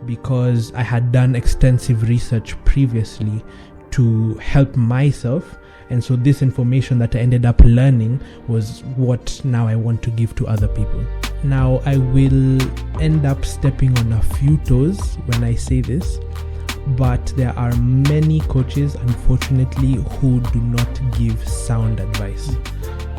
Because I had done extensive research previously to help myself, and so this information that I ended up learning was what now I want to give to other people. Now I will end up stepping on a few toes when I say this, but there are many coaches, unfortunately, who do not give sound advice.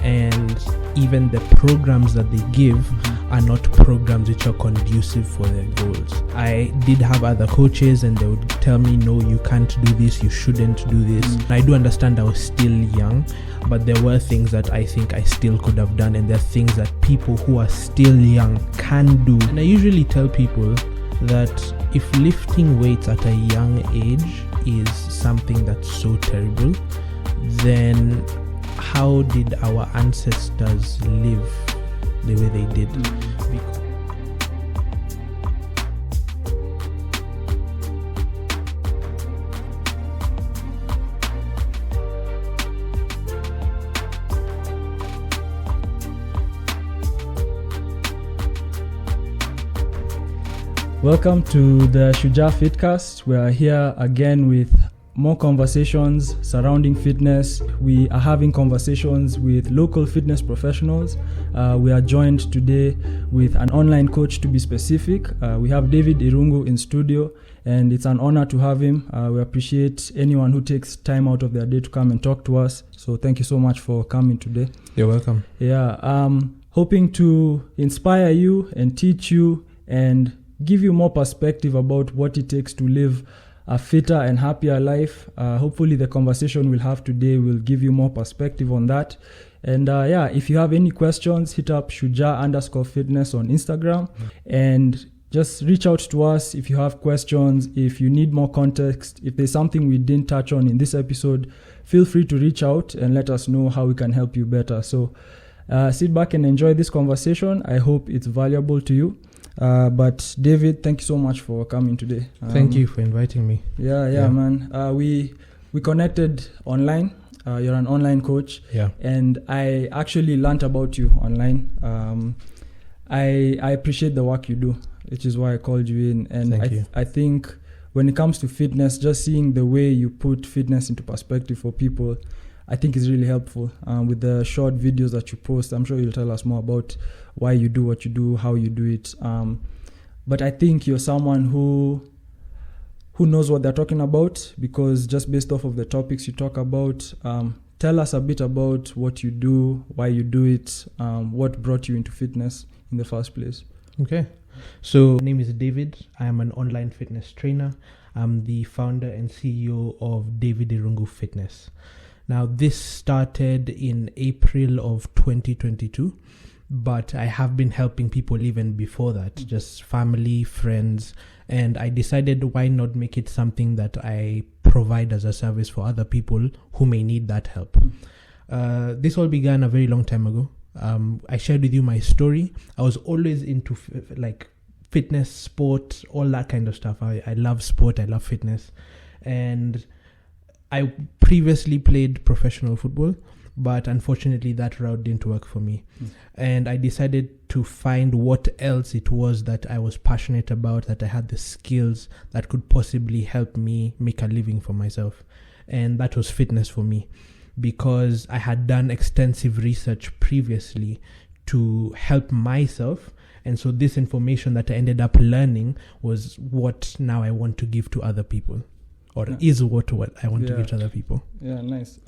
And even the programs that they give are not programs which are conducive for their goals. I did have other coaches and they would tell me, no, you can't do this, you shouldn't do this. I do understand I was still young, but there were things that I think I still could have done, and there are things that people who are still young can do. And I usually tell people that if lifting weights at a young age is something that's so terrible, then how did our ancestors live the way they did? Welcome to the Shujaa Fitcast. We are here again with more conversations surrounding fitness. We are having conversations with local fitness professionals. We are joined today with an online coach, to be specific. We have David Irungu in studio, and it's an honor to have him. We appreciate anyone who takes time out of their day to come and talk to us. So thank you so much for coming today. You're welcome. Yeah, hoping to inspire you and teach you and give you more perspective about what it takes to live a fitter and happier life. Hopefully the conversation we'll have today will give you more perspective on that. And if you have any questions, hit up Shujaa_Fitness on Instagram and just reach out to us if you have questions. If you need more context, if there's something we didn't touch on in this episode, feel free to reach out and let us know how we can help you better. So sit back and enjoy this conversation. I hope it's valuable to you. But David, thank you so much for coming today. Thank you for inviting me. Yeah, man. We connected online. You're an online coach. Yeah. And I actually learned about you online. I appreciate the work you do, which is why I called you in. And I think when it comes to fitness, just seeing the way you put fitness into perspective for people, I think is really helpful. With the short videos that you post, I'm sure you'll tell us more about why you do what you do, how you do it. But I think you're someone who knows what they're talking about, because just based off of the topics you talk about, tell us a bit about what you do, why you do it, what brought you into fitness in the first place. Okay. So my name is David. I am an online fitness trainer. I'm the founder and CEO of David Irungu Fitness. Now, this started in April of 2022, but I have been helping people even before that, just family, friends, and I decided why not make it something that I provide as a service for other people who may need that help. This all began a very long time ago. I shared with you my story. I was always into fitness, sport, all that kind of stuff. I love sport, I love fitness, and I previously played professional football, but unfortunately that route didn't work for me. And I decided to find what else it was that I was passionate about, that I had the skills that could possibly help me make a living for myself. And that was fitness for me, because I had done extensive research previously to help myself. And so this information that I ended up learning was what now I want to give to other people. Or is what I want to give to other people. Yeah, nice.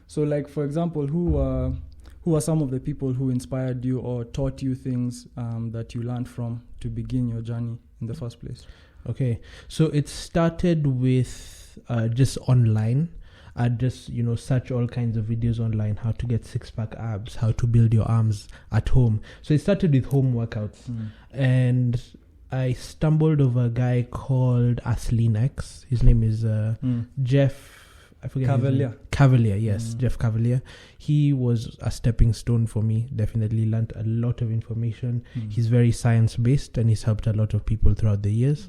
So, like, for example, who are some of the people who inspired you or taught you things that you learned from to begin your journey in the first place? Okay, so it started with just online. I just, search all kinds of videos online, how to get six-pack abs, how to build your arms at home. So it started with home workouts. And I stumbled over a guy called Asleen X. His name is Jeff. I forget Cavalier. Cavalier, yes, Jeff Cavalier. He was a stepping stone for me. Definitely learned a lot of information. He's very science-based and he's helped a lot of people throughout the years.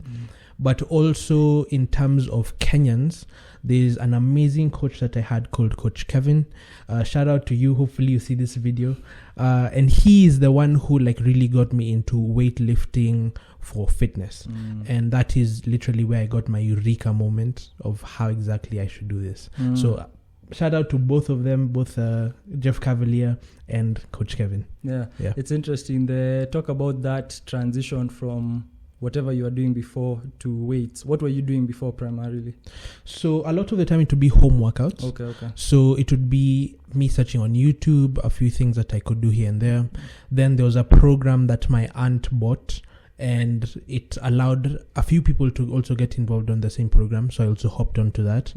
but also in terms of Kenyans, there's an amazing coach that I had called Coach Kevin. Shout out to you. Hopefully you see this video. And he is the one who like really got me into weightlifting for fitness. And that is literally where I got my eureka moment of how exactly I should do this. So shout out to both of them, both Jeff Cavalier and Coach Kevin. Yeah, it's interesting. They talk about that transition from whatever you were doing before to weights. What were you doing before primarily? So a lot of the time it would be home workouts. Okay. So it would be me searching on YouTube, a few things that I could do here and there. Then there was a program that my aunt bought, and it allowed a few people to also get involved on the same program. So I also hopped onto that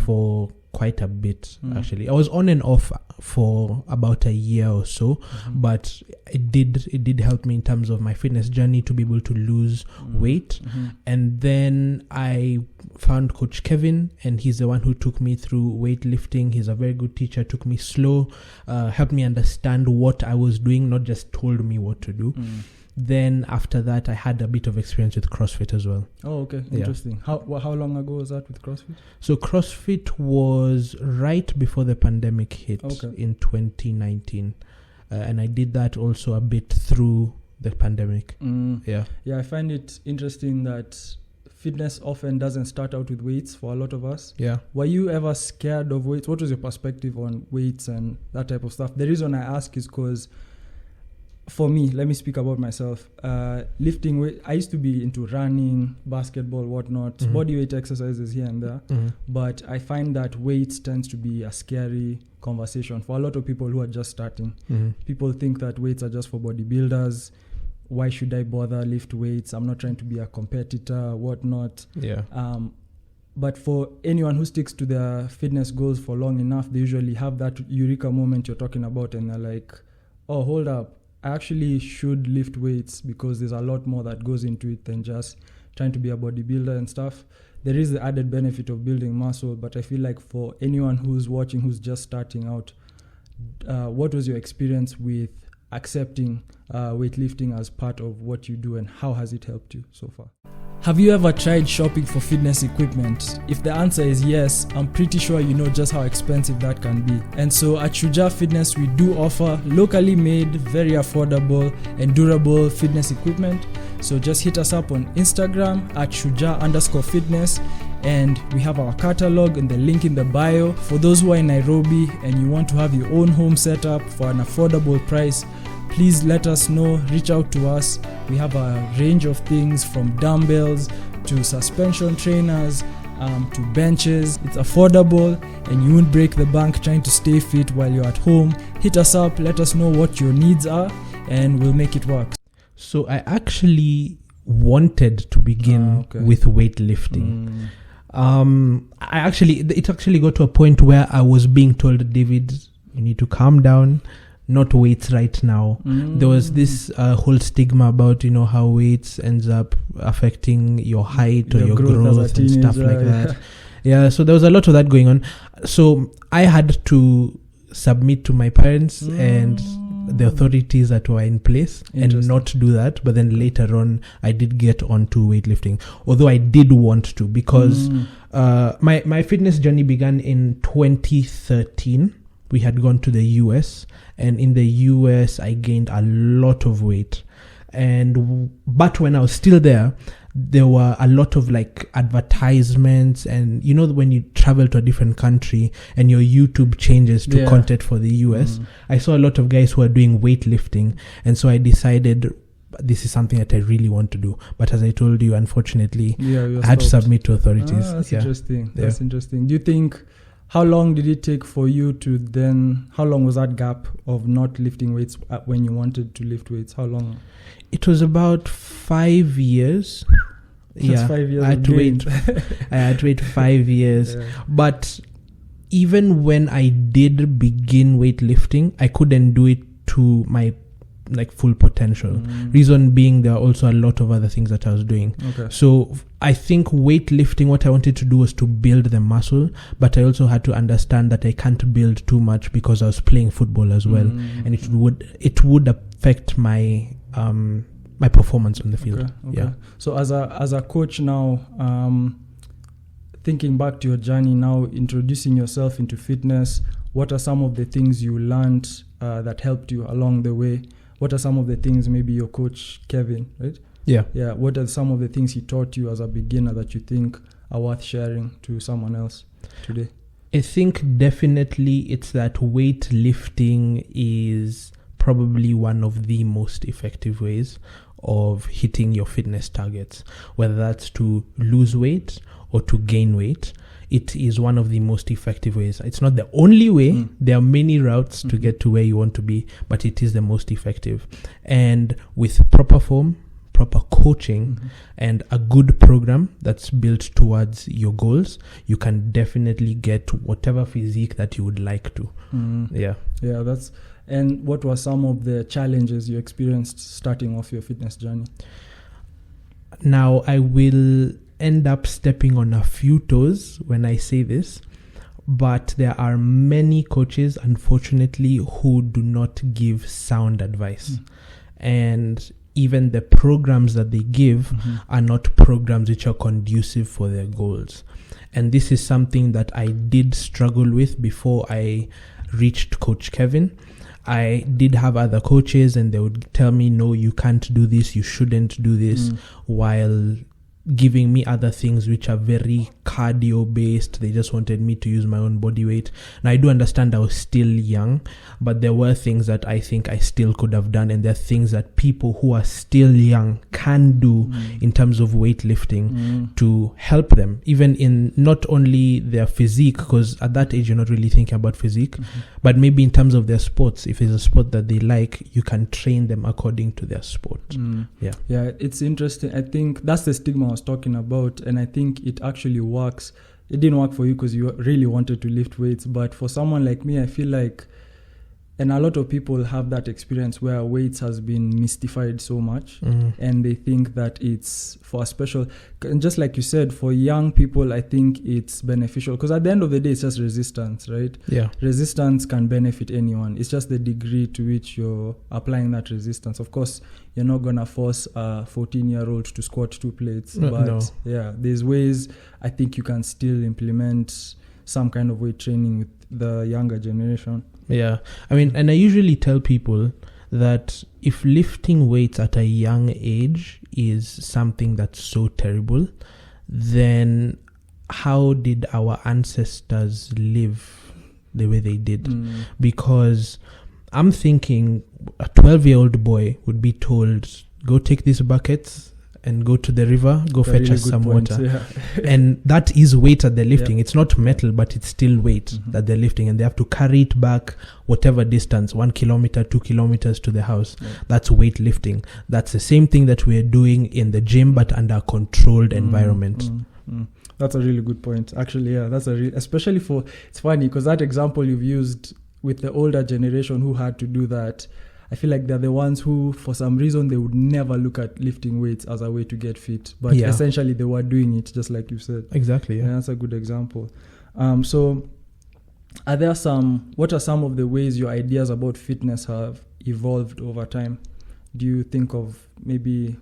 for quite a bit, actually. I was on and off for about a year or so, but it did help me in terms of my fitness journey to be able to lose weight. And then I found Coach Kevin, and he's the one who took me through weightlifting. He's a very good teacher, took me slow, helped me understand what I was doing, not just told me what to do. Then after that, I had a bit of experience with CrossFit as well. Oh, okay. Interesting. How long ago was that with CrossFit? So CrossFit was right before the pandemic hit in 2019. And I did that also a bit through the pandemic. Yeah, I find it interesting that fitness often doesn't start out with weights for a lot of us. Yeah. Were you ever scared of weights? What was your perspective on weights and that type of stuff? The reason I ask is because for me, let me speak about myself. Lifting weight, I used to be into running, basketball, whatnot, body weight exercises here and there. But I find that weights tends to be a scary conversation for a lot of people who are just starting. People think that weights are just for bodybuilders. Why should I bother lift weights? I'm not trying to be a competitor, whatnot. Yeah. But for anyone who sticks to their fitness goals for long enough, they usually have that eureka moment you're talking about, and they're like, oh, hold up. I actually should lift weights because there's a lot more that goes into it than just trying to be a bodybuilder and stuff. There is the added benefit of building muscle, but I feel like for anyone who's watching, who's just starting out, what was your experience with accepting weightlifting as part of what you do, and how has it helped you so far? Have you ever tried shopping for fitness equipment? If the answer is yes, I'm pretty sure you know just how expensive that can be. And so at Shujaa Fitness, we do offer locally made, very affordable and durable fitness equipment. So just hit us up on Instagram at Shujaa_fitness, and we have our catalog and the link in the bio. For those who are in Nairobi and you want to have your own home setup for an affordable price, please let us know, reach out to us. We have a range of things from dumbbells to suspension trainers to benches. It's affordable and you won't break the bank trying to stay fit while you're at home. Hit us up, let us know what your needs are, and we'll make it work. So I actually wanted to begin with weightlifting. It actually got to a point where I was being told, David, you need to calm down. Not weights right now. There was this whole stigma about, how weights ends up affecting your height or your growth and stuff like that. Yeah, so there was a lot of that going on. So I had to submit to my parents and the authorities that were in place and not do that. But then later on, I did get onto weightlifting, although I did want to, because my fitness journey began in 2013. We had gone to the US, and in the US I gained a lot of weight. But when I was still there were a lot of like advertisements, and when you travel to a different country and your YouTube changes to content for the US, I saw a lot of guys who are doing weightlifting, and so I decided this is something that I really want to do. But as I told you, unfortunately, I had to submit to authorities. That's interesting. That's interesting. Do you think, how long did it take for you to then, how long was that gap of not lifting weights when you wanted to lift weights? How long? It was about 5 years. That's 5 years. I had to wait 5 years. But even when I did begin weightlifting, I couldn't do it to my full potential. Reason being, there are also a lot of other things that I was doing. So I think weightlifting, what I wanted to do was to build the muscle, but I also had to understand that I can't build too much because I was playing football as well, and it would affect my my performance on the field. Okay. Yeah. So as a coach now, thinking back to your journey now, introducing yourself into fitness, what are some of the things you learned that helped you along the way? What are some of the things maybe your coach, Kevin, right? Yeah. What are some of the things he taught you as a beginner that you think are worth sharing to someone else today? I think definitely it's that weightlifting is probably one of the most effective ways of hitting your fitness targets, whether that's to lose weight or to gain weight. It is one of the most effective ways. It's not the only way. There are many routes to get to where you want to be, but it is the most effective. And with proper form, proper coaching, and a good program that's built towards your goals, you can definitely get whatever physique that you would like to. Yeah. And what were some of the challenges you experienced starting off your fitness journey? Now, I will end up stepping on a few toes when I say this, but there are many coaches, unfortunately, who do not give sound advice. And even the programs that they give are not programs which are conducive for their goals. And this is something that I did struggle with before I reached Coach Kevin. I did have other coaches and they would tell me, no, you can't do this, you shouldn't do this, while giving me other things which are very cardio based. They just wanted me to use my own body weight. Now, I do understand I was still young, but there were things that I think I still could have done, and there are things that people who are still young can do in terms of weightlifting to help them, even in not only their physique, because at that age you're not really thinking about physique, but maybe in terms of their sports. If it's a sport that they like, you can train them according to their sport. Yeah, it's interesting. I think that's the stigma I was talking about, and I think it actually works. It didn't work for you because you really wanted to lift weights, but for someone like me, I feel like, and a lot of people have that experience where weights has been mystified so much, and they think that it's for a special, and just like you said, for young people, I think it's beneficial because at the end of the day, it's just resistance, right? Yeah. Resistance can benefit anyone. It's just the degree to which you're applying that resistance. Of course, you're not going to force a 14-year-old to squat 2 plates, but there's ways I think you can still implement some kind of weight training with the younger generation. Yeah, I mean, and I usually tell people that if lifting weights at a young age is something that's so terrible, then how did our ancestors live the way they did? Because I'm thinking a 12-year-old boy would be told, go take these buckets and go to the river, go fetch us some water. And that is weight that they're lifting. It's not metal, but it's still weight that they're lifting. And they have to carry it back whatever distance, 1 kilometer, 2 kilometers to the house. That's weight lifting. That's the same thing that we're doing in the gym, but under a controlled environment. That's a really good point. Actually, that's especially for, it's funny because that example you've used with the older generation who had to do that, I feel like they're the ones who, for some reason, they would never look at lifting weights as a way to get fit. But essentially, they were doing it, just like you said. Exactly, yeah. That's a good example. So, what are some of the ways your ideas about fitness have evolved over time? Do you think of maybe,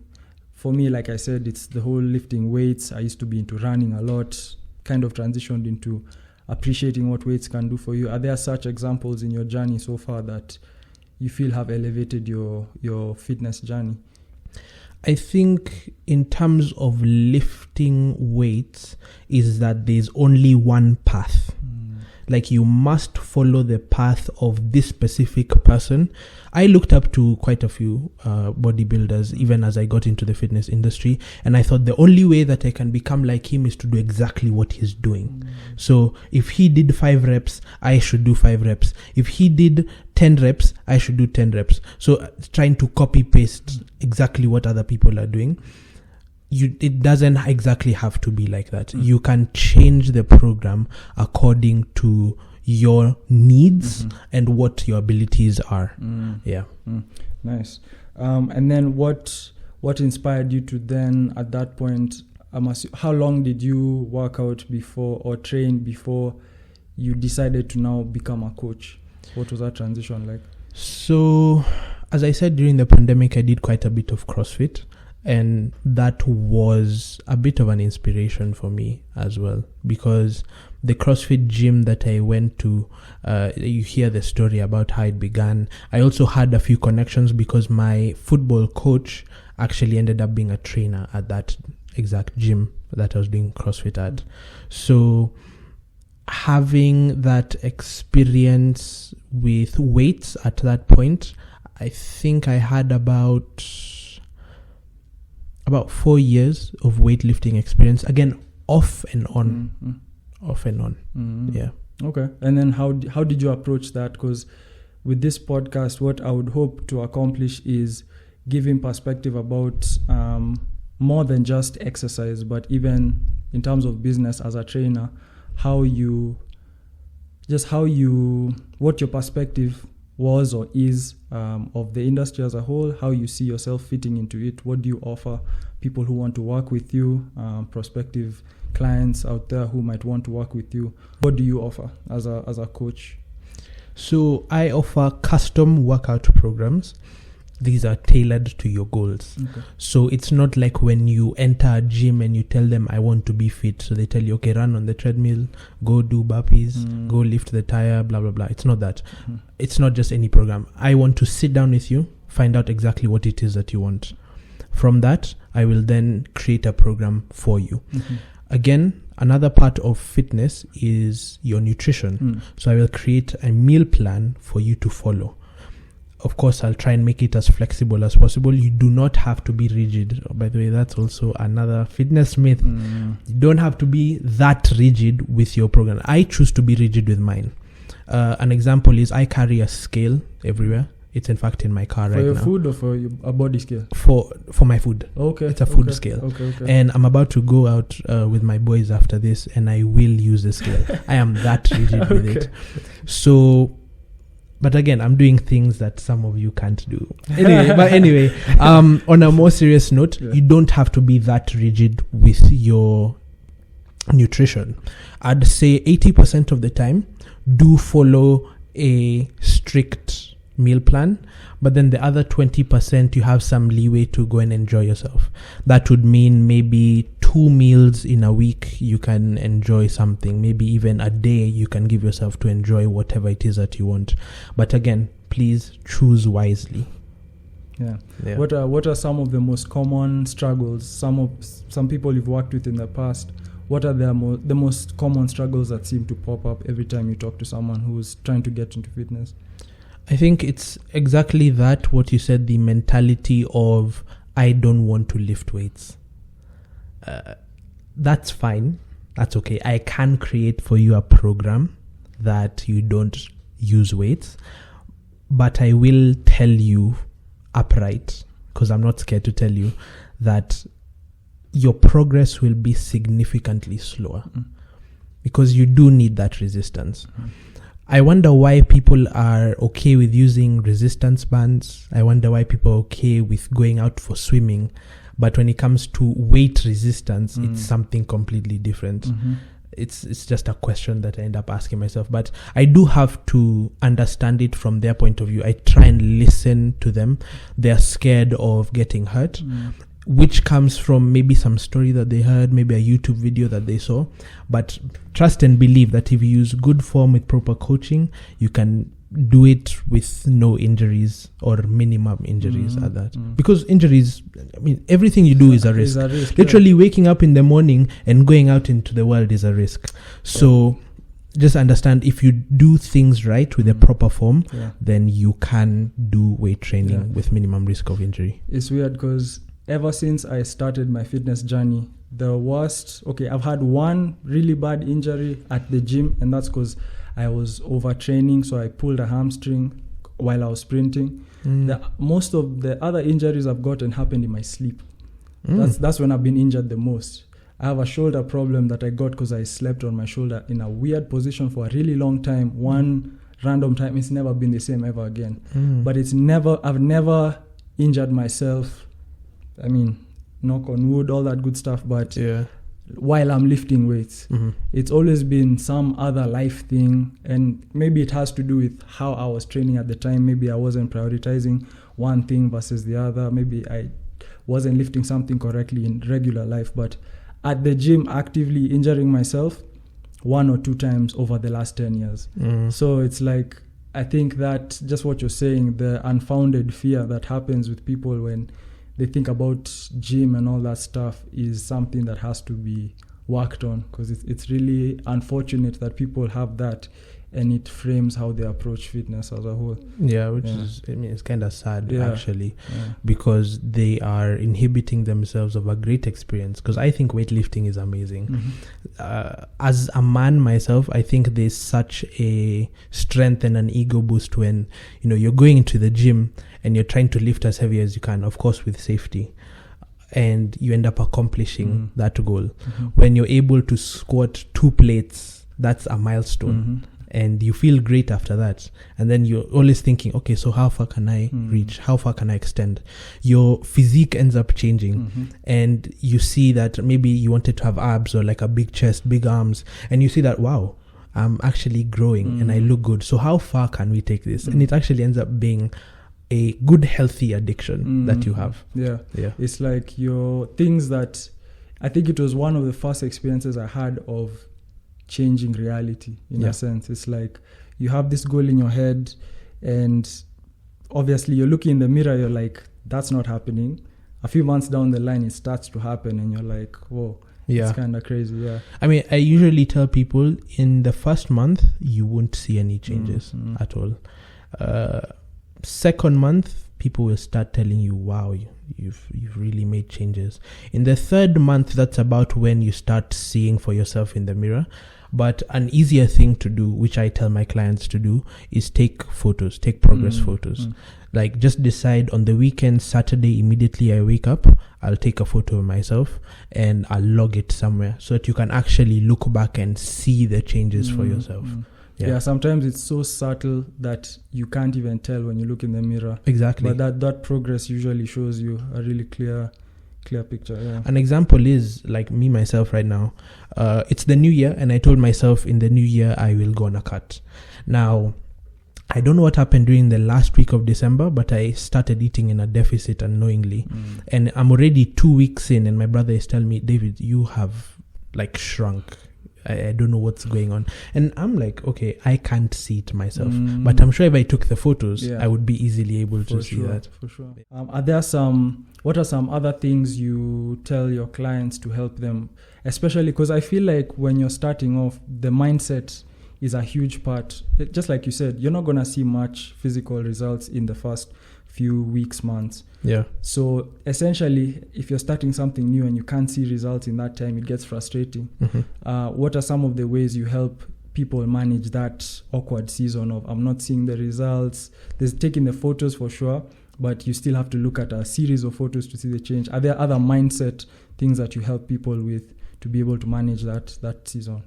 for me, like I said, it's the whole lifting weights. I used to be into running a lot, kind of transitioned into appreciating what weights can do for you. Are there such examples in your journey so far that you feel have elevated your fitness journey? I think in terms of lifting weights is that there's only one path. Like you must follow the path of this specific person. I looked up to quite a few bodybuilders even as I got into the fitness industry, and I thought the only way that I can become like him is to do exactly what he's doing. So if he did 5 reps, I should do 5 reps. If he did 10 reps, I should do 10 reps. So trying to copy paste exactly what other people are doing. It doesn't exactly have to be like that. You can change the program according to your needs and what your abilities are. Nice. And then what inspired you to then, at that point, how long did you work out before or train before you decided to now become a coach? What was that transition like? So as I said, during the pandemic, I did quite a bit of CrossFit, and that was a bit of an inspiration for me as well, because the CrossFit gym that I went to, you hear the story about how it began. I also had a few connections because my football coach actually ended up being a trainer at that exact gym that I was doing CrossFit at. So having that experience with weights at that point, I think I had about 4 years of weightlifting experience, again off and on. Yeah. Okay. And then how did you approach that? Because with this podcast, what I would hope to accomplish is giving perspective about more than just exercise, but even in terms of business as a trainer, what your perspective was or is of the industry as a whole, how you see yourself fitting into it. What do you offer people who want to work with you, prospective clients out there who might want to work with you? What do you offer as a coach? So I offer custom workout programs. These are tailored to your goals. Okay. So it's not like when you enter a gym and you tell them, I want to be fit. So they tell you, okay, run on the treadmill, go do burpees, go lift the tire, blah, blah, blah. It's not that. It's not just any program. I want to sit down with you, find out exactly what it is that you want. From that, I will then create a program for you. Again, another part of fitness is your nutrition. So I will create a meal plan for you to follow. Of course, I'll try and make it as flexible as possible. You do not have to be rigid. By the way, that's also another fitness myth. You don't have to be that rigid with your program. I choose to be rigid with mine. An example is I carry a scale everywhere. It's in fact in my car right now. For your food or for a body scale? For my food. Okay. It's a food scale. Okay. And I'm about to go out with my boys after this, and I will use the scale. I am that rigid with it. So... But again, I'm doing things that some of you can't do. Anyway, on a more serious note, you don't have to be that rigid with your nutrition. I'd say 80% of the time, do follow a strict meal plan. But then the other 20%, you have some leeway to go and enjoy yourself. That would mean maybe 2 meals in a week, you can enjoy something. Maybe even a day, you can give yourself to enjoy whatever it is that you want. But again, please choose wisely. Yeah. What are some of the most common struggles? Some people you've worked with in the past. What are the most common struggles that seem to pop up every time you talk to someone who's trying to get into fitness? I think it's exactly that, what you said, the mentality of, I don't want to lift weights. That's fine. That's okay. I can create for you a program that you don't use weights, but I will tell you upright, because I'm not scared to tell you, that your progress will be significantly slower because you do need that resistance. I wonder why people are okay with using resistance bands. I wonder why people are okay with going out for swimming. But when it comes to weight resistance, it's something completely different. It's just a question that I end up asking myself. But I do have to understand it from their point of view. I try and listen to them. They're scared of getting hurt, which comes from maybe some story that they heard, maybe a YouTube video that they saw. But trust and believe that if you use good form with proper coaching, you can do it with no injuries or minimum injuries at that. Because injuries, I mean, everything you do is a risk. Literally waking up in the morning and going out into the world is a risk. So just understand, if you do things right with a proper form, then you can do weight training with minimum risk of injury. It's weird because ever since I started my fitness journey, I've had one really bad injury at the gym, and that's because I was overtraining, so I pulled a hamstring while I was sprinting. Most of the other injuries I've gotten happened in my sleep. That's when I've been injured the most. I have a shoulder problem that I got because I slept on my shoulder in a weird position for a really long time. One random time, it's never been the same ever again. But I've never injured myself. I mean, knock on wood, all that good stuff. But while I'm lifting weights, it's always been some other life thing. And maybe it has to do with how I was training at the time. Maybe I wasn't prioritizing one thing versus the other. Maybe I wasn't lifting something correctly in regular life, but at the gym actively injuring myself 1 or 2 times over the last 10 years. So it's like, I think that just what you're saying, the unfounded fear that happens with people when they think about gym and all that stuff is something that has to be worked on, because it's really unfortunate that people have that, and it frames how they approach fitness as a whole. Yeah, which is, I mean, it's kind of sad actually, because they are inhibiting themselves of a great experience. Because I think weightlifting is amazing. As a man myself, I think there's such a strength and an ego boost when, you know, you're going into the gym and you're trying to lift as heavy as you can, of course with safety, and you end up accomplishing that goal. When you're able to squat 2 plates, that's a milestone. And you feel great after that. And then you're always thinking, okay, so how far can I reach? How far can I extend? Your physique ends up changing. And you see that maybe you wanted to have abs or like a big chest, big arms. And you see that, wow, I'm actually growing and I look good. So how far can we take this? And it actually ends up being a good, healthy addiction that you have. Yeah. It's like your things that, I think it was one of the first experiences I had of changing reality in a sense. It's like you have this goal in your head, and obviously you're looking in the mirror, you're like, that's not happening. A few months down the line, it starts to happen, and you're like, whoa, it's kind of crazy. I mean, I usually tell people in the first month, you won't see any changes at all. Second month, people will start telling you, wow, you've really made changes. In the third month, that's about when you start seeing for yourself in the mirror. But an easier thing to do, which I tell my clients to do, is take photos, take progress photos. Like, just decide on the weekend, Saturday, immediately I wake up, I'll take a photo of myself and I'll log it somewhere so that you can actually look back and see the changes for yourself. Yeah, sometimes it's so subtle that you can't even tell when you look in the mirror. Exactly. But that progress usually shows you a really clear picture. Yeah. An example is like me, myself right now. It's the new year, and I told myself in the new year I will go on a cut. Now, I don't know what happened during the last week of December, but I started eating in a deficit unknowingly. And I'm already 2 weeks in, and my brother is telling me, David, you have like shrunk. I don't know what's going on. And I'm like, okay, I can't see it myself. But I'm sure if I took the photos, I would be easily able to see that. For sure. What are some other things you tell your clients to help them? Especially because I feel like when you're starting off, the mindset is a huge part. Just like you said, you're not going to see much physical results in the first few weeks, months. Yeah. So essentially, if you're starting something new and you can't see results in that time, it gets frustrating. What are some of the ways you help people manage that awkward season of, I'm not seeing the results? There's taking the photos for sure, but you still have to look at a series of photos to see the change. Are there other mindset things that you help people with to be able to manage that season?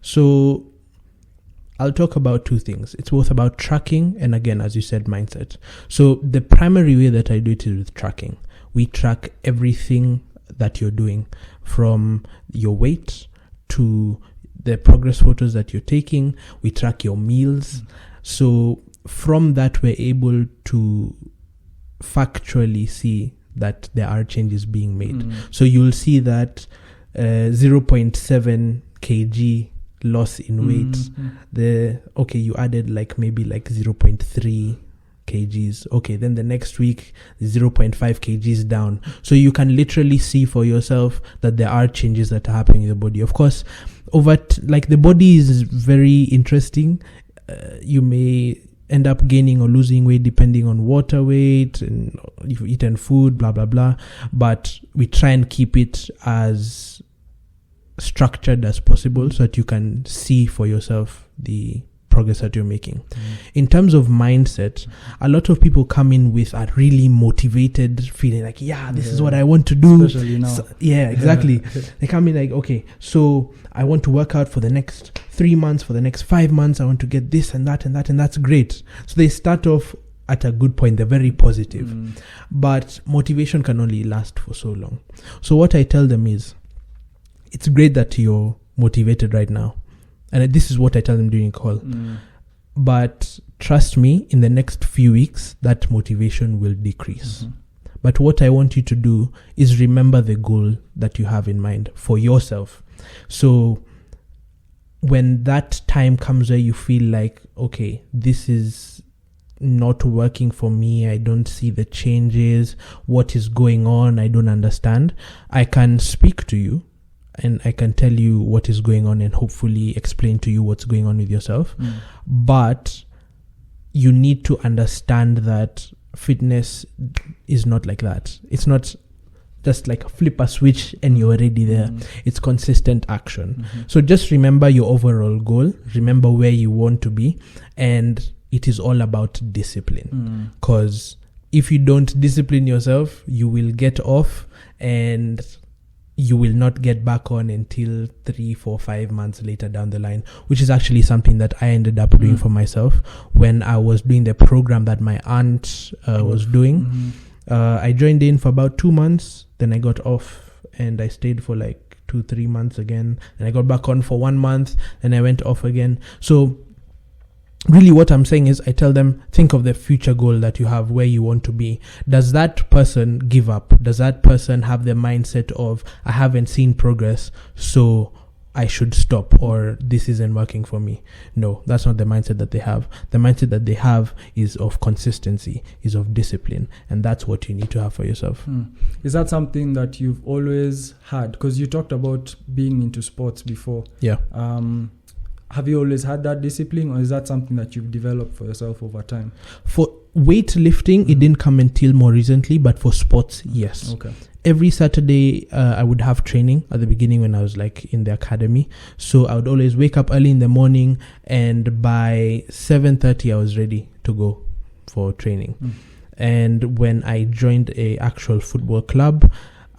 So I'll talk about 2 things. It's both about tracking and, again, as you said, mindset. So the primary way that I do it is with tracking. We track everything that you're doing, from your weight to the progress photos that you're taking. We track your meals. So from that, we're able to factually see that there are changes being made. So you'll see that 0.7 kg loss in weight. You added maybe 0.3 kgs. Okay, then the next week 0.5 kgs down. So you can literally see for yourself that there are changes that are happening in the body. Of course, the body is very interesting. You may end up gaining or losing weight depending on water weight and you've eaten food, blah blah blah. But we try and keep it as structured as possible so that you can see for yourself the progress that you're making. In terms of mindset, a lot of people come in with a really motivated feeling like, this is what I want to do. Especially now. So, exactly. They come in like, okay, so I want to work out for the next 3 months, for the next 5 months, I want to get this and that, and that's great. So they start off at a good point, they're very positive. But motivation can only last for so long. So what I tell them is, it's great that you're motivated right now. And this is what I tell them during call. But trust me, in the next few weeks, that motivation will decrease. But what I want you to do is remember the goal that you have in mind for yourself. So when that time comes where you feel like, okay, this is not working for me, I don't see the changes, what is going on, I don't understand, I can speak to you and I can tell you what is going on and hopefully explain to you what's going on with yourself. But you need to understand that fitness is not like that. It's not just like flip a switch and you're already there. It's consistent action. So just remember your overall goal, remember where you want to be, and it is all about discipline. Because if you don't discipline yourself, you will get off and you will not get back on until 3, 4, 5 months later down the line, which is actually something that I ended up doing for myself when I was doing the program that my aunt was doing. I joined in for about 2 months, then I got off and I stayed for like 2-3 months again, and I got back on for 1 month, and I went off again. So really what I'm saying is I tell them, think of the future goal that you have, where you want to be. Does that person give up? Does that person have the mindset of, I haven't seen progress, so I should stop, or this isn't working for me? No, that's not the mindset that they have. The mindset that they have is of consistency, is of discipline, and that's what you need to have for yourself. Is that something that you've always had? Because you talked about being into sports before. Yeah. Have you always had that discipline, or is that something that you've developed for yourself over time? For weightlifting, it didn't come until more recently, but for sports, yes. Okay. Every Saturday, I would have training at the beginning when I was like in the academy. So I would always wake up early in the morning, and by 7:30, I was ready to go for training. And when I joined a actual football club,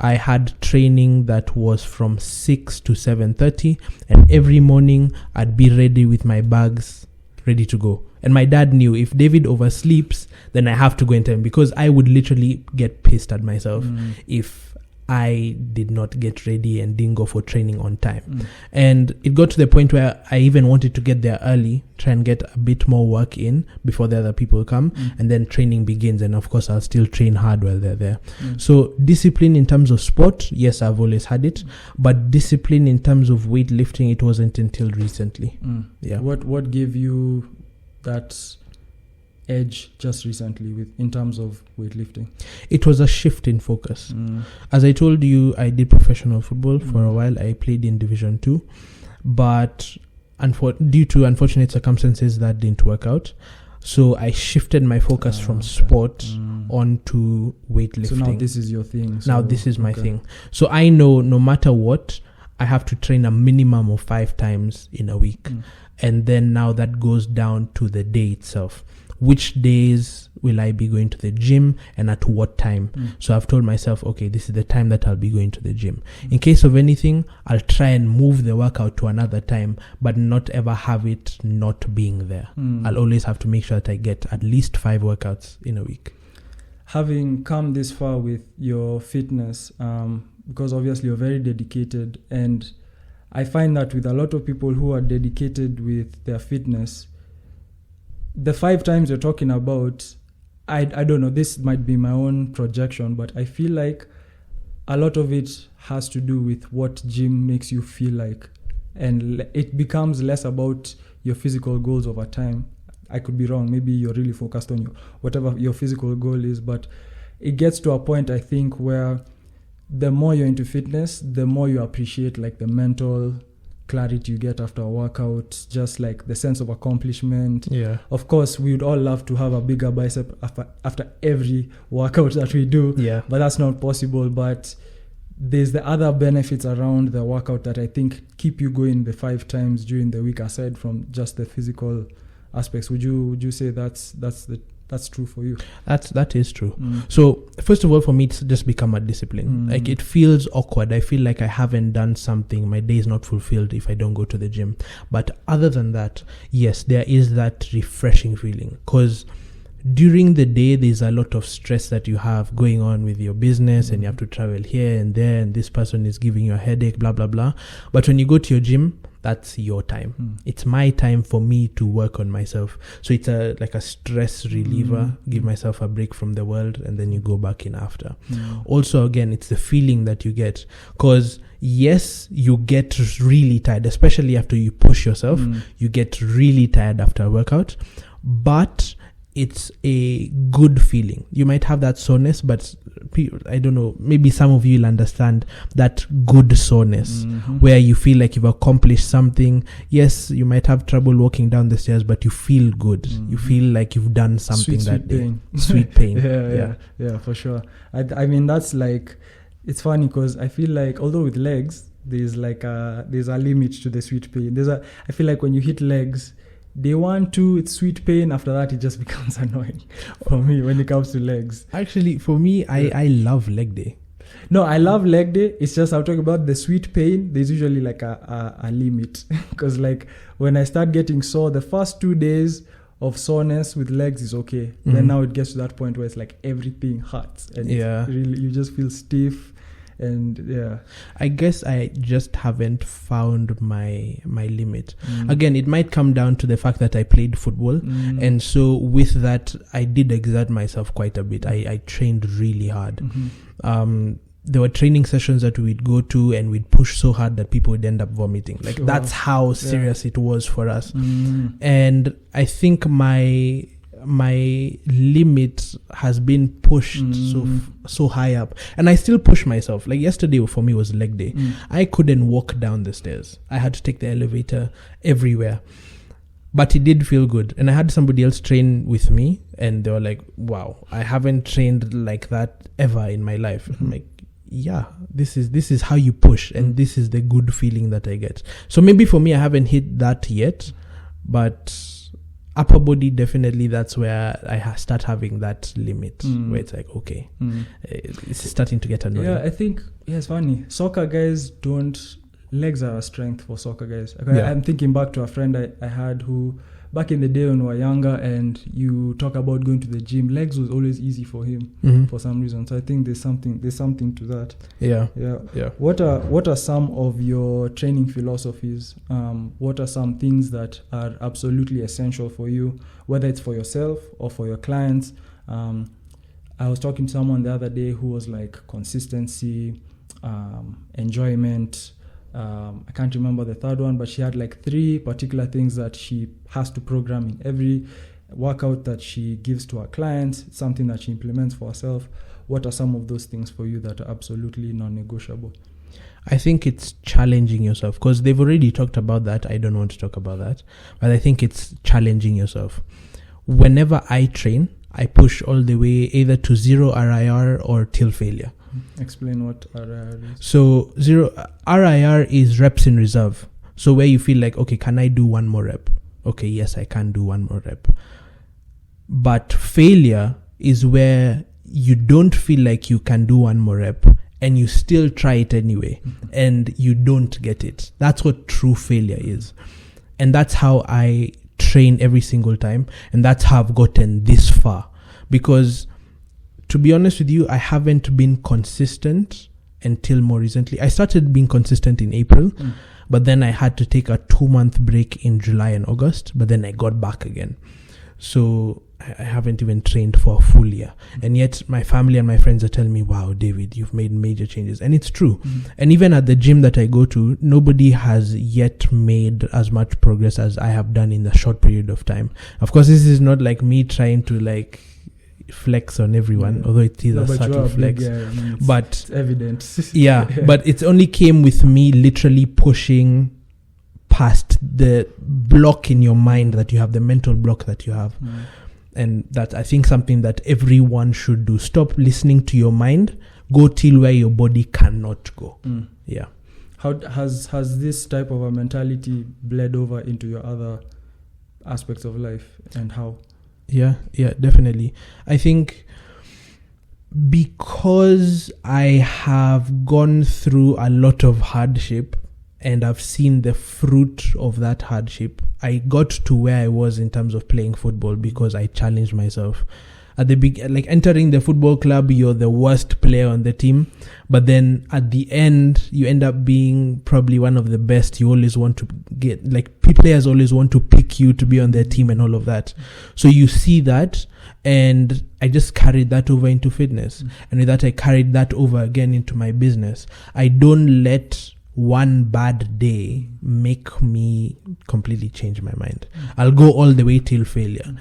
I had training that was from 6 to 7:30, and every morning I'd be ready with my bags, ready to go. And my dad knew if David oversleeps, then I have to go in time, because I would literally get pissed at myself if I did not get ready and didn't go for training on time. And it got to the point where I even wanted to get there early, try and get a bit more work in before the other people come, and then training begins, and of course I'll still train hard while they're there. So discipline in terms of sport, yes, I've always had it, but discipline in terms of weightlifting, it wasn't until recently. Yeah. What gave you that edge just recently in terms of weightlifting? It was a shift in focus. As I told you, I did professional football for a while. I played in Division 2, but due to unfortunate circumstances, that didn't work out. So I shifted my focus from sport onto weightlifting. So now this is your thing. Now this is my thing. So I know no matter what, I have to train a minimum of 5 times in a week. And then now that goes down to the day itself. Which days will I be going to the gym and at what time? So I've told myself, okay, this is the time that I'll be going to the gym. In case of anything, I'll try and move the workout to another time, but not ever have it not being there. I'll always have to make sure that I get at least 5 workouts in a week. Having come this far with your fitness, because obviously you're very dedicated, and I find that with a lot of people who are dedicated with their fitness, the 5 times you're talking about, I don't know, this might be my own projection, but I feel like a lot of it has to do with what gym makes you feel like. And it becomes less about your physical goals over time. I could be wrong. Maybe you're really focused on whatever your physical goal is, but it gets to a point, I think, where the more you're into fitness, the more you appreciate like the mental clarity you get after a workout, just like the sense of accomplishment. Yeah. Of course, we would all love to have a bigger bicep after every workout that we do. Yeah. But that's not possible. But there's the other benefits around the workout that I think keep you going the 5 times during the week, aside from just the physical aspects. Would you say that's true for you? That is true. So first of all, for me, it's just become a discipline. Like, it feels awkward. I feel like I haven't done something. My day is not fulfilled if I don't go to the gym. But other than that, yes, there is that refreshing feeling, because during the day there's a lot of stress that you have going on with your business, and you have to travel here and there, and this person is giving you a headache, blah blah blah. But when you go to your gym, that's your time. It's my time for me to work on myself. So it's like a stress reliever, give myself a break from the world, and then you go back in after. Also, again, it's the feeling that you get, because yes, you get really tired, especially after you push yourself. You get really tired after a workout, but it's a good feeling. You might have that soreness, but I don't know, maybe some of you will understand that good soreness where you feel like you've accomplished something. Yes, you might have trouble walking down the stairs, but you feel good. You feel like you've done something sweet day. Pain. Sweet pain. Yeah, for sure. I mean, that's like, it's funny because I feel like, although with legs, there's a limit to the sweet pain. I feel like when you hit legs, day 1, 2, it's sweet pain. After that, it just becomes annoying for me when it comes to legs. Actually, for me, I love leg day. No, I love leg day. It's just, I'm talking about the sweet pain. There's usually like a limit. Because like when I start getting sore, the first 2 days of soreness with legs is okay. Then now it gets to that point where it's like everything hurts. And it's really, you just feel stiff. And I guess I just haven't found my limit. Again, it might come down to the fact that I played football, and so with that I did exert myself quite a bit. I trained really hard. There were training sessions that we'd go to and we'd push so hard that people would end up vomiting. Like that's how serious it was for us. And I think my limit has been pushed so high up, and I still push myself. Like yesterday for me was leg day. I couldn't walk down the stairs. I had to take the elevator everywhere, but it did feel good. And I had somebody else train with me, and they were like, wow, I haven't trained like that ever in my life. I'm like, yeah, this is how you push, and this is the good feeling that I get. So maybe for me, I haven't hit that yet, but upper body, definitely that's where I start having that limit where it's like, okay, it's starting to get annoying. Yeah, I think, it's funny. Soccer guys legs are a strength for soccer guys. I'm thinking back to a friend I had who, back in the day when we were younger, and you talk about going to the gym, legs was always easy for him for some reason. So I think there's something to that. Yeah. What are some of your training philosophies? What are some things that are absolutely essential for you, whether it's for yourself or for your clients? I was talking to someone the other day who was like consistency, enjoyment. I can't remember the third one, but she had like 3 particular things that she has to program in every workout that she gives to her clients, something that she implements for herself. What are some of those things for you that are absolutely non-negotiable? I think it's challenging yourself, because they've already talked about that. I don't want to talk about that, but I think it's challenging yourself. Whenever I train, I push all the way either to 0 RIR or till failure. Explain what RIR is. So RIR is reps in reserve. So where you feel like, okay, can I do 1 more rep? Okay, yes, I can do 1 more rep. But failure is where you don't feel like you can do 1 more rep and you still try it anyway and you don't get it. That's what true failure is. And that's how I train every single time. And that's how I've gotten this far. Because to be honest with you, I haven't been consistent until more recently. I started being consistent in April, but then I had to take a 2-month break in July and August, but then I got back again. So I haven't even trained for a full year. And yet my family and my friends are telling me, wow, David, you've made major changes. And it's true. And even at the gym that I go to, nobody has yet made as much progress as I have done in a short period of time. Of course, this is not like me trying to like flex on everyone, although it is a subtle flex, but it's evident. But it only came with me literally pushing past the block in your mind that you have, the mental block that you have. And that's, I think, something that everyone should do. Stop listening to your mind, go till where your body cannot go. How has this type of a mentality bled over into your other aspects of life, and how? Yeah, definitely. I think because I have gone through a lot of hardship and I've seen the fruit of that hardship, I got to where I was in terms of playing football because I challenged myself. at the like entering the football club, you're the worst player on the team, but then at the end you end up being probably one of the best. You always want to get, like, players always want to pick you to be on their team and all of that. So you see that, and I just carried that over into fitness, and with that I carried that over again into my business. I don't let one bad day make me completely change my mind. I'll go all the way till failure.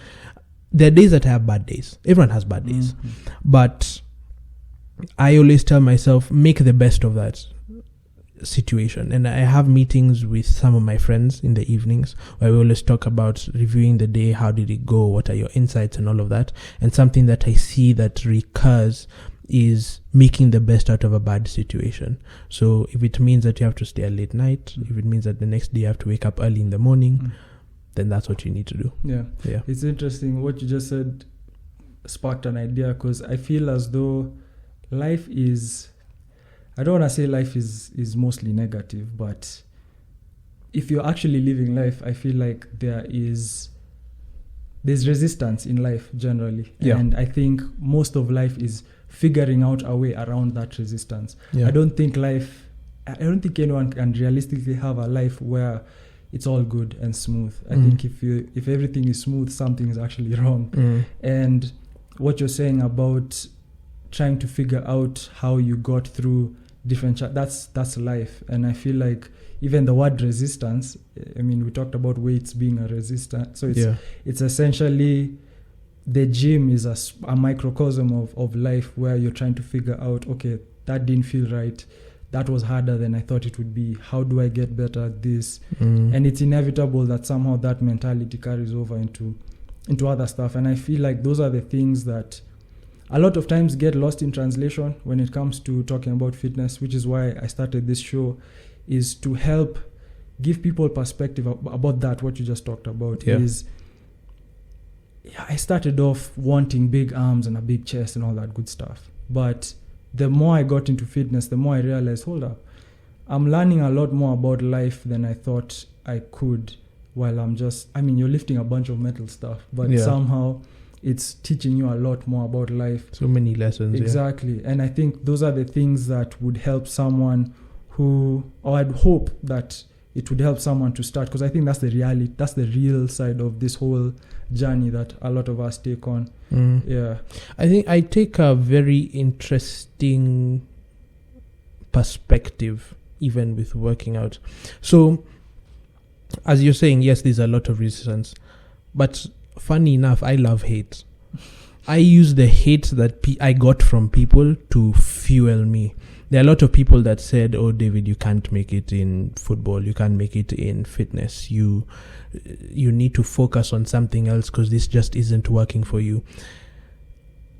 There are days that I have bad days. Everyone has bad days. But I always tell myself, make the best of that situation. And I have meetings with some of my friends in the evenings where we always talk about reviewing the day. How did it go? What are your insights and all of that? And something that I see that recurs is making the best out of a bad situation. So if it means that you have to stay a late night, if it means that the next day you have to wake up early in the morning, then that's what you need to do. Yeah. It's interesting what you just said sparked an idea, because I feel as though life is, I don't want to say life is mostly negative, but if you're actually living life, I feel like there's resistance in life generally. And I think most of life is figuring out a way around that resistance. I don't think anyone can realistically have a life where it's all good and smooth. I think if everything is smooth, something is actually wrong. And what you're saying about trying to figure out how you got through different that's life. And I feel like even the word resistance, I mean, we talked about weights being a resistance, so it's essentially, the gym is a microcosm of life, where you're trying to figure out, okay, that didn't feel right, that was harder than I thought it would be, how do I get better at this? And it's inevitable that somehow that mentality carries over into other stuff. And I feel like those are the things that a lot of times get lost in translation when it comes to talking about fitness, which is why I started this show, is to help give people perspective about that. What you just talked about is, I started off wanting big arms and a big chest and all that good stuff. But the more I got into fitness, the more I realized, hold up, I'm learning a lot more about life than I thought I could, while you're lifting a bunch of metal stuff, but somehow it's teaching you a lot more about life. So many lessons. Exactly. And I think those are the things that would help someone or I'd hope that it would help someone to start, because I think that's the reality, that's the real side of this whole journey that a lot of us take on. I think I take a very interesting perspective even with working out. So as you're saying, yes, there's a lot of resistance, but funny enough, I love hate. I use the hate that I got from people to fuel me. There are a lot of people that said, oh, David, you can't make it in football. You can't make it in fitness. You need to focus on something else because this just isn't working for you.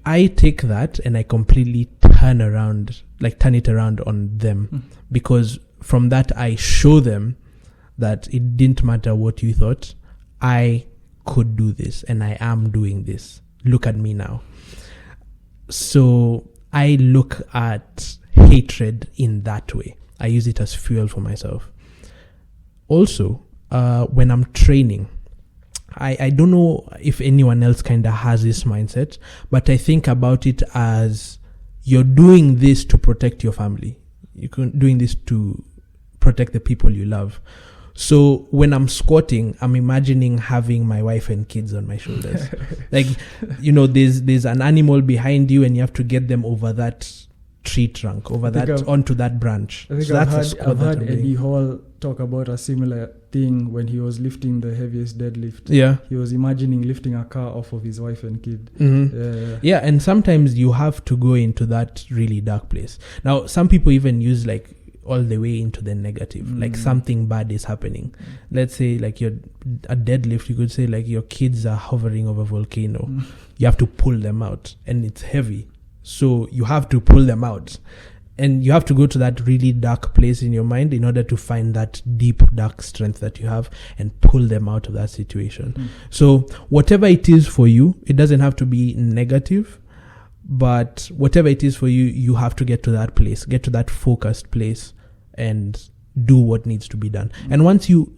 I take that and I completely turn it around on them, because from that I show them that it didn't matter what you thought. I could do this and I am doing this. Look at me now. So I look at hatred in that way. I use it as fuel for myself. Also, when I'm training, I don't know if anyone else kind of has this mindset, but I think about it as you're doing this to protect your family. You're doing this to protect the people you love. So when I'm squatting, I'm imagining having my wife and kids on my shoulders. Like, there's an animal behind you and you have to get them over that tree trunk, onto that branch. I think so I've heard Eddie Hall talk about a similar thing when he was lifting the heaviest deadlift. Yeah. He was imagining lifting a car off of his wife and kid. Mm-hmm. Yeah, and sometimes you have to go into that really dark place. Now, some people even use all the way into the negative, like something bad is happening. Let's say you're a deadlift, you could say your kids are hovering over a volcano. You have to pull them out and it's heavy. So you have to pull them out and you have to go to that really dark place in your mind in order to find that deep, dark strength that you have and pull them out of that situation. So whatever it is for you, it doesn't have to be negative, but whatever it is for you, you have to get to that place, get to that focused place and do what needs to be done. And once you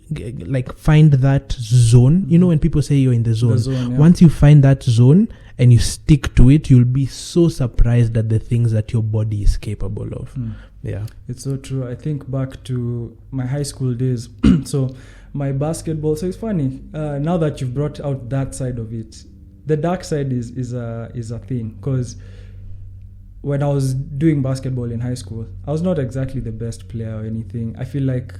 find that zone, when people say you're in the zone, once you find that zone and you stick to it, you'll be so surprised at the things that your body is capable of. Yeah, it's so true. I think back to my high school days. So my basketball. So it's funny now that you've brought out that side of it. The dark side is a thing, because when I was doing basketball in high school, I was not exactly the best player or anything. I feel like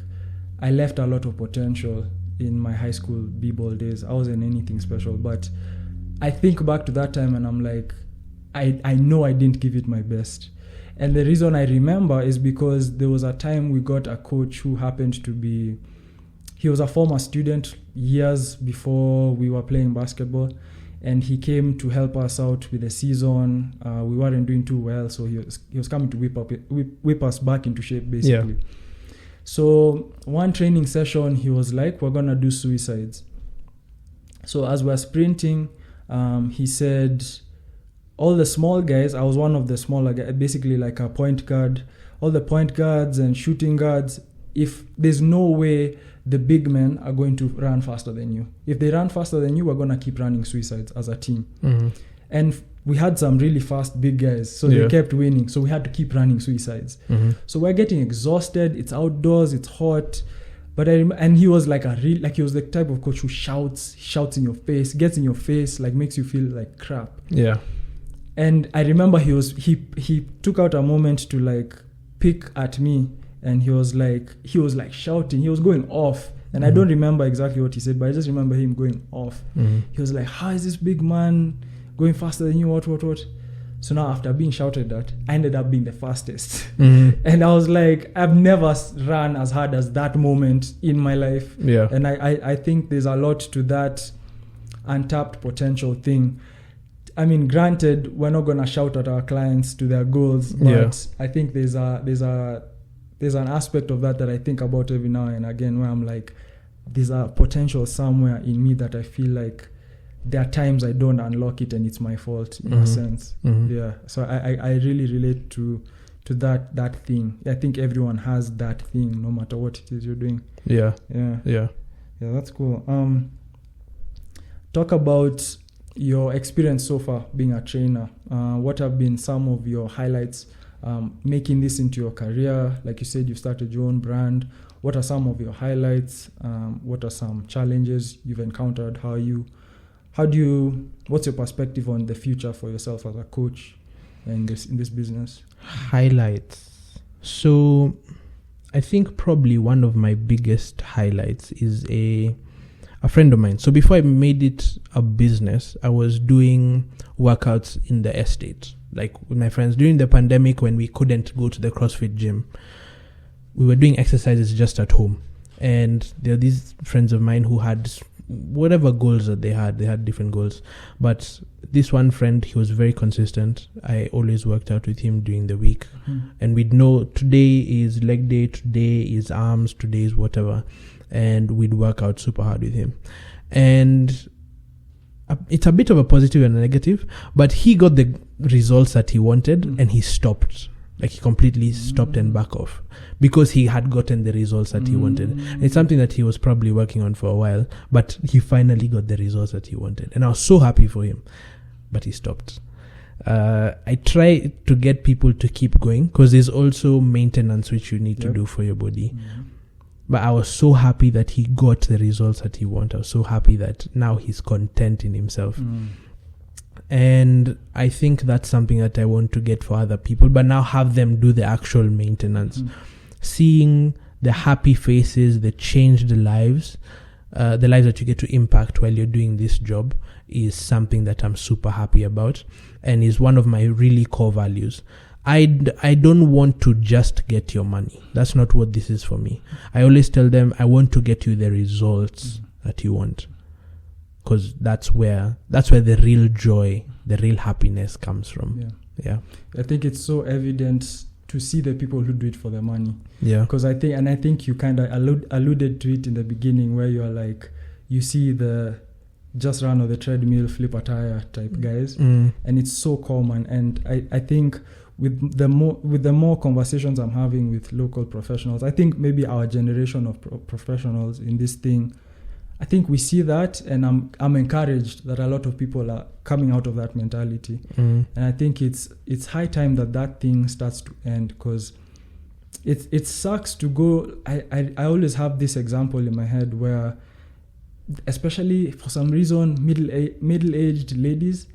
I left a lot of potential in my high school b-ball days. I wasn't anything special, but I think back to that time and I'm like, I know I didn't give it my best. And the reason I remember is because there was a time we got a coach who happened to be, he was a former student years before we were playing basketball. And he came to help us out with the season. We weren't doing too well, so he was coming to whip us back into shape, basically. Yeah. So one training session, he was like, "We're gonna do suicides." So as we're sprinting, he said, all the small guys, I was one of the smaller guys, basically like a point guard, all the point guards and shooting guards, if there's no way the big men are going to run faster than you. If they run faster than you, we're going to keep running suicides as a team. And we had some really fast big guys, so they kept winning. So we had to keep running suicides. So we're getting exhausted. It's outdoors. It's hot. But and he was like he was the type of coach who shouts in your face, gets in your face, like makes you feel like crap. Yeah. And I remember he took out a moment to like pick at me. And he was like shouting. He was going off. And I don't remember exactly what he said, but I just remember him going off. He was like, "How is this big man going faster than you? What? So now after being shouted at, I ended up being the fastest. And I was like, I've never run as hard as that moment in my life. Yeah. And I think there's a lot to that untapped potential thing. I mean, granted, we're not going to shout at our clients to their goals, but I think there's an aspect of that I think about every now and again, where I'm like, there's a potential somewhere in me that I feel like there are times I don't unlock it and it's my fault in a sense. Yeah. So I really relate to that thing. I think everyone has that thing, no matter what it is you're doing. Yeah. That's cool. Talk about your experience so far being a trainer. What have been some of your highlights? Making this into your career, like you said, you started your own brand. What are some of your highlights? What are some challenges you've encountered? What's your perspective on the future for yourself as a coach in this business? Highlights. So I think probably one of my biggest highlights is a friend of mine. So before I made it a business, I was doing workouts in the estate, like with my friends during the pandemic when we couldn't go to the CrossFit gym. We were doing exercises just at home. And there are these friends of mine who had whatever goals that they had different goals. But this one friend, he was very consistent. I always worked out with him during the week. And we'd know today is leg day, today is arms, today is whatever. And we'd work out super hard with him. And it's a bit of a positive and a negative, but he got the results that he wanted and he stopped. Like he completely stopped and back off because he had gotten the results that he wanted. And it's something that he was probably working on for a while, but he finally got the results that he wanted. And I was so happy for him, but he stopped. I try to get people to keep going because there's also maintenance which you need to do for your body. But I was so happy that he got the results that he wanted. I was so happy that now he's content in himself. And I think that's something that I want to get for other people, but now have them do the actual maintenance. Seeing the happy faces, the changed lives, the lives that you get to impact while you're doing this job is something that I'm super happy about and is one of my really core values. I don't want to just get your money. That's not what this is for me. I always tell them I want to get you the results that you want, because that's where the real joy, the real happiness comes from. Yeah. I think it's so evident to see the people who do it for the money. Yeah. Because I think you kind of alluded to it in the beginning, where you are like, you see the just run on the treadmill, flip a tire type guys, and it's so common. And I think with the more conversations I'm having with local professionals, I think maybe our generation of professionals in this thing, I think we see that, and I'm encouraged that a lot of people are coming out of that mentality. And I think it's high time that thing starts to end, because it sucks to go. I always have this example in my head where, especially for some reason, middle-aged ladies,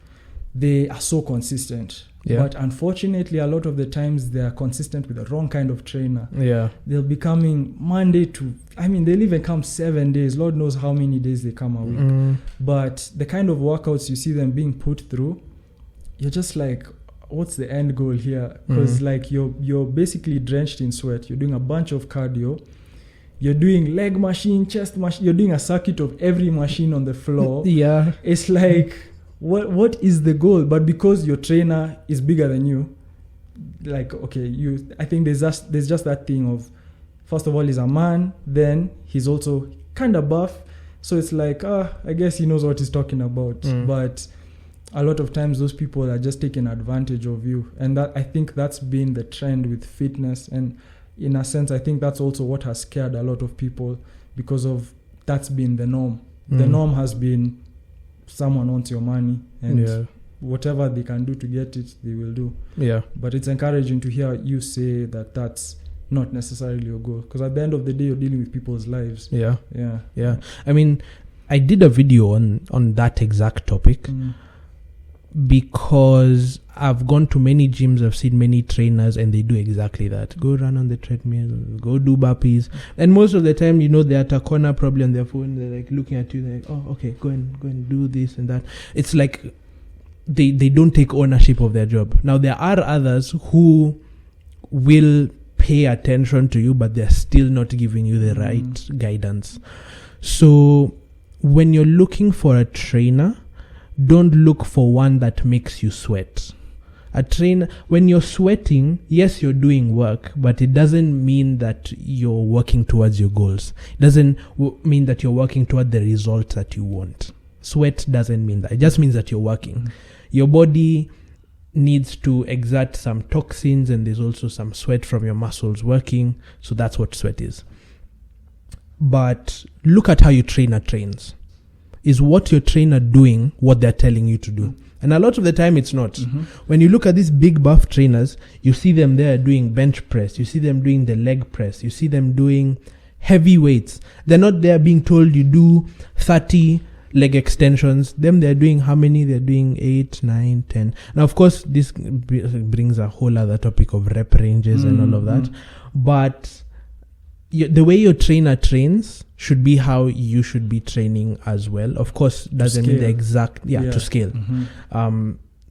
they are so consistent. Yeah. But unfortunately, a lot of the times they are consistent with the wrong kind of trainer. Yeah. They'll be coming they'll even come 7 days. Lord knows how many days they come a week. But the kind of workouts you see them being put through, you're just like, what's the end goal here? Because like you're basically drenched in sweat. You're doing a bunch of cardio. You're doing leg machine, chest machine. You're doing a circuit of every machine on the floor. Yeah. It's like, what is the goal? But because your trainer is bigger than you, like, okay, I think there's just that thing of, first of all, he's a man, then he's also kind of buff, so it's like, I guess he knows what he's talking about. But a lot of times those people are just taking advantage of you, and that, I think that's been the trend with fitness, and in a sense I think that's also what has scared a lot of people, because of that's been the norm. The norm has been, someone wants your money, and whatever they can do to get it, they will do. Yeah. But it's encouraging to hear you say that that's not necessarily your goal, because at the end of the day, you're dealing with people's lives. Yeah. I mean, I did a video on that exact topic because I've gone to many gyms, I've seen many trainers, and they do exactly that. Go run on the treadmill, go do burpees. And most of the time, they're at a corner probably on their phone, they're like looking at you, they're like, oh, okay, go and do this and that. It's like they don't take ownership of their job. Now, there are others who will pay attention to you, but they're still not giving you the right guidance. So when you're looking for a trainer, don't look for one that makes you sweat. A trainer, when you're sweating, yes, you're doing work, but it doesn't mean that you're working towards your goals. It doesn't mean that you're working toward the result that you want. Sweat doesn't mean that. It just means that you're working. Your body needs to exert some toxins, and there's also some sweat from your muscles working. So that's what sweat is. But look at how your trainer trains. Is what your trainer doing what they're telling you to do? And a lot of the time it's not. When you look at these big buff trainers, you see them there doing bench press, you see them doing the leg press, you see them doing heavy weights. They're not there being told you do 30 leg extensions. Them, they're doing how many? They're doing 8, 9, 10. Now, of course, this brings a whole other topic of rep ranges and all of that. But the way your trainer trains should be how you should be training as well. Of course, doesn't mean the exact, to scale.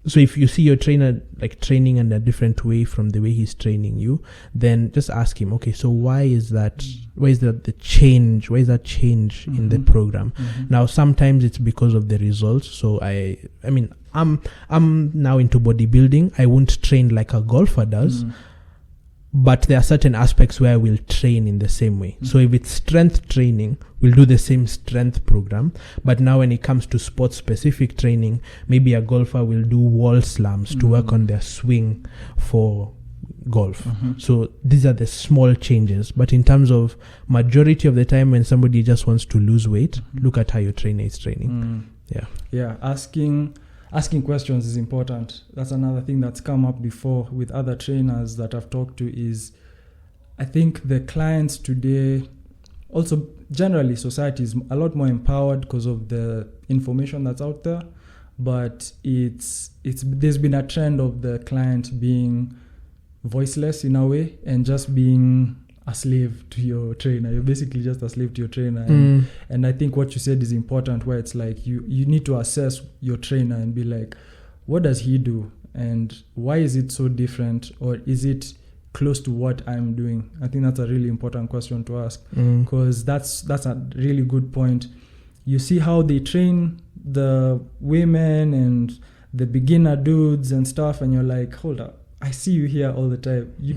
So if you see your trainer like training in a different way from the way he's training you, then just ask him, okay, so why is that? Why is that the change? Why is that change in the program? Now, sometimes it's because of the results. So I mean, I'm now into bodybuilding. I won't train like a golfer does. But there are certain aspects where we'll train in the same way. So if it's strength training, we'll do the same strength program. But now when it comes to sport-specific training, maybe a golfer will do wall slams to work on their swing for golf. So these are the small changes. But in terms of majority of the time when somebody just wants to lose weight, look at how your trainer is training. Yeah, asking questions is important. That's another thing that's come up before with other trainers that I've talked to is, I think the clients today, also generally society is a lot more empowered because of the information that's out there. But there's been a trend of the client being voiceless in a way and just being a slave to your trainer. You're basically just a slave to your trainer. And I think what you said is important, where it's like you need to assess your trainer and be like, what does he do? And why is it so different? Or is it close to what I'm doing? I think that's a really important question to ask, because that's a really good point. You see how they train the women and the beginner dudes and stuff, and you're like, hold up, I see you here all the time. You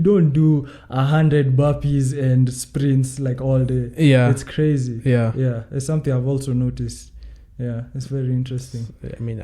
don't do 100 burpees and sprints like all day. Yeah, it's crazy. Yeah, it's something I've also noticed. Yeah, it's very interesting. I mean,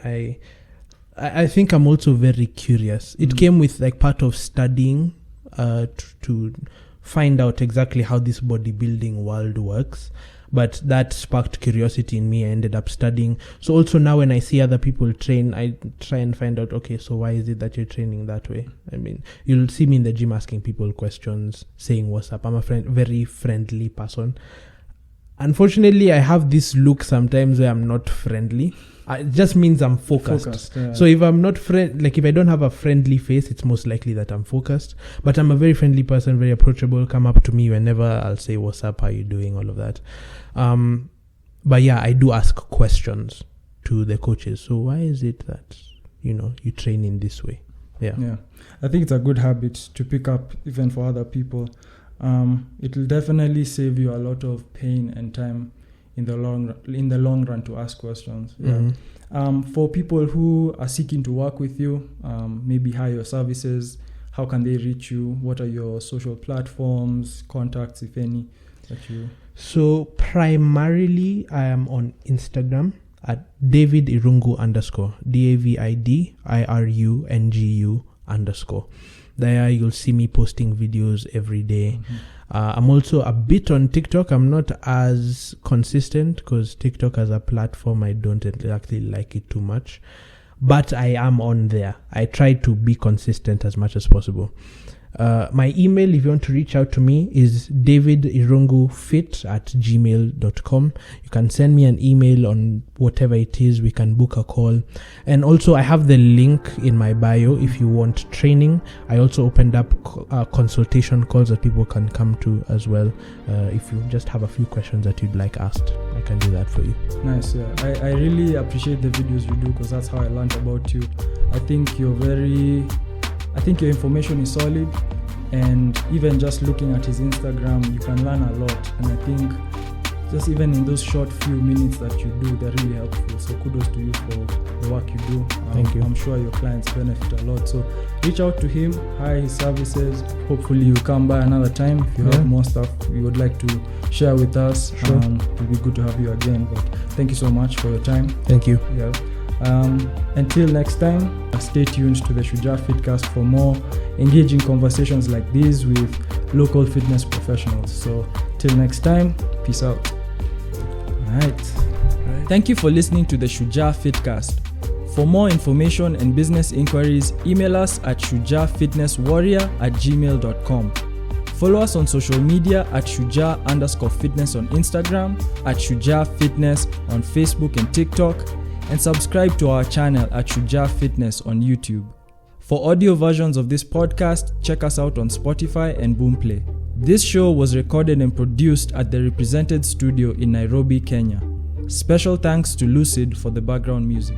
I think I'm also very curious. It came with like part of studying to find out exactly how this bodybuilding world works. But that sparked curiosity in me. I ended up studying. So also now when I see other people train, I try and find out, okay, so why is it that you're training that way? I mean, you'll see me in the gym asking people questions, saying what's up. I'm a very friendly person. Unfortunately, I have this look sometimes where I'm not friendly. It just means I'm focused. Yeah. So if I'm not if I don't have a friendly face, it's most likely that I'm focused. But I'm a very friendly person, very approachable. Come up to me whenever, I'll say, what's up, how you doing, all of that. But yeah, I do ask questions to the coaches. So why is it that, you train in this way? Yeah. I think it's a good habit to pick up even for other people. It will definitely save you a lot of pain and time in the long run to ask questions. For people who are seeking to work with you, maybe hire your services, how can they reach you? What are your social platforms, contacts, if any, that you... So primarily I am on Instagram at David Irungu _ DAVIDIRUNGU_. There you'll see me posting videos every day. I'm also a bit on TikTok. I'm not as consistent because TikTok as a platform, I don't exactly like it too much. But I am on there. I try to be consistent as much as possible. My email, if you want to reach out to me, is davidirungufit@gmail.com. You can send me an email on whatever it is. We can book a call. And also, I have the link in my bio if you want training. I also opened up consultation calls that people can come to as well. If you just have a few questions that you'd like asked, I can do that for you. Nice, yeah. I really appreciate the videos you do because that's how I learned about you. I think your information is solid, and even just looking at his Instagram, you can learn a lot. And I think just even in those short few minutes that you do, they're really helpful. So kudos to you for the work you do. Thank you. I'm sure your clients benefit a lot. So reach out to him, hire his services. Hopefully you come by another time if you have more stuff you would like to share with us. Sure. It will be good to have you again. But thank you so much for your time. Thank you. Yeah. Until next time, stay tuned to the Shujaa Fitcast for more engaging conversations like these with local fitness professionals. So till next time, peace out. All right. Thank you for listening to the Shujaa Fitcast. For more information and business inquiries, email us at shujaafitnesswarrior@gmail.com. Follow us on social media at Shujaa_fitness on Instagram, at Shujaa Fitness on Facebook and TikTok, and subscribe to our channel at Shujaa Fitness on YouTube. For audio versions of this podcast, check us out on Spotify and Boomplay. This show was recorded and produced at the Represented Studio in Nairobi, Kenya. Special thanks to Lucid for the background music.